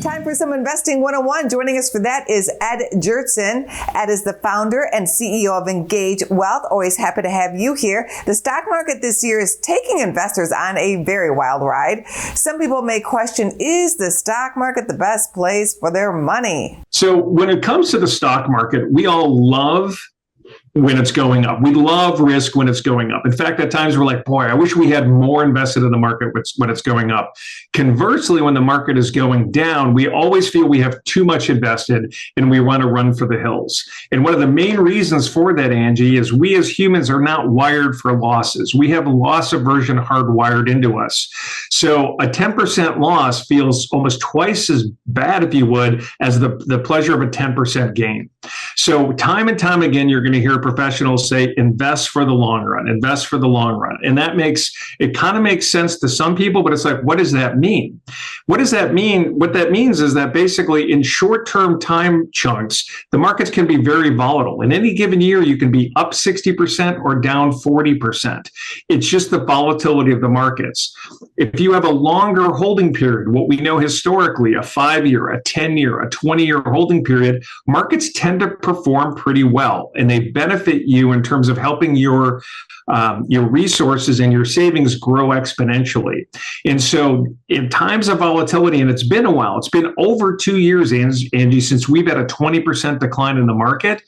Time for some Investing 101. Joining us for that is Ed Gjertsen. Ed is the founder and CEO of Engage Wealth. Always happy to have you here. The stock market this year is taking investors on a very wild ride. Some people may question, is the stock market the best place for their money? So when it comes to the stock market, we all love when it's going up. We love risk when it's going up. In fact, at times we're like, boy, I wish we had more invested in the market when it's going up. Conversely, when the market is going down, we always feel we have too much invested and we want to run for the hills. And one of the main reasons for that, Angie, is we as humans are not wired for losses. We have loss aversion hardwired into us. So a 10% loss feels almost twice as bad, if you would, as the pleasure of a 10% gain. So time and time again, you're going to hear professionals say, invest for the long run, invest for the long run. And it kind of makes sense to some people, but it's like, what does that mean? What does that mean? What that means is that basically in short-term time chunks, the markets can be very volatile. In any given year, you can be up 60% or down 40%. It's just the volatility of the markets. If you have a longer holding period, what we know historically, a 5-year, a 10-year, a 20-year holding period, markets tend to perform pretty well, and they benefit you in terms of helping your resources and your savings grow exponentially. And so in times of volatility, and it's been a while, it's been over 2 years, Angie, since we've had a 20% decline in the market.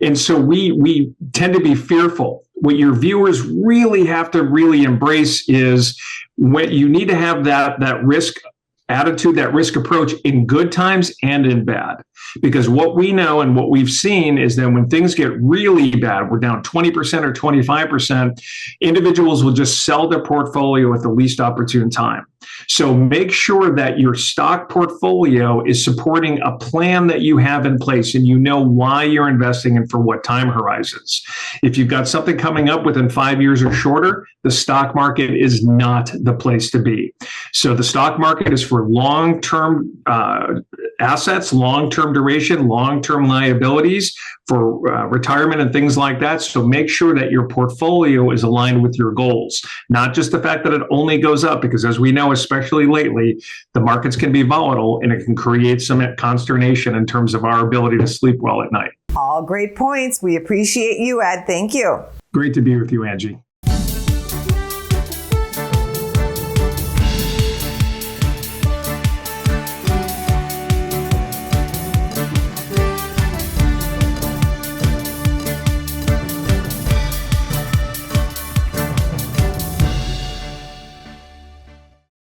And so we tend to be fearful. What your viewers really have to really embrace is when you need to have that risk attitude, that risk approach in good times and in bad. Because what we know and what we've seen is that when things get really bad, we're down 20% or 25%, individuals will just sell their portfolio at the least opportune time. So make sure that your stock portfolio is supporting a plan that you have in place and you know why you're investing and for what time horizons. If you've got something coming up within 5 years or shorter, the stock market is not the place to be. So the stock market is for long-term assets, long-term duration, long-term liabilities for retirement and things like that. So make sure that your portfolio is aligned with your goals, not just the fact that it only goes up, because as we know, especially lately, the markets can be volatile and it can create some consternation in terms of our ability to sleep well at night. All great points. We appreciate you, Ed. Thank you. Great to be with you, Angie.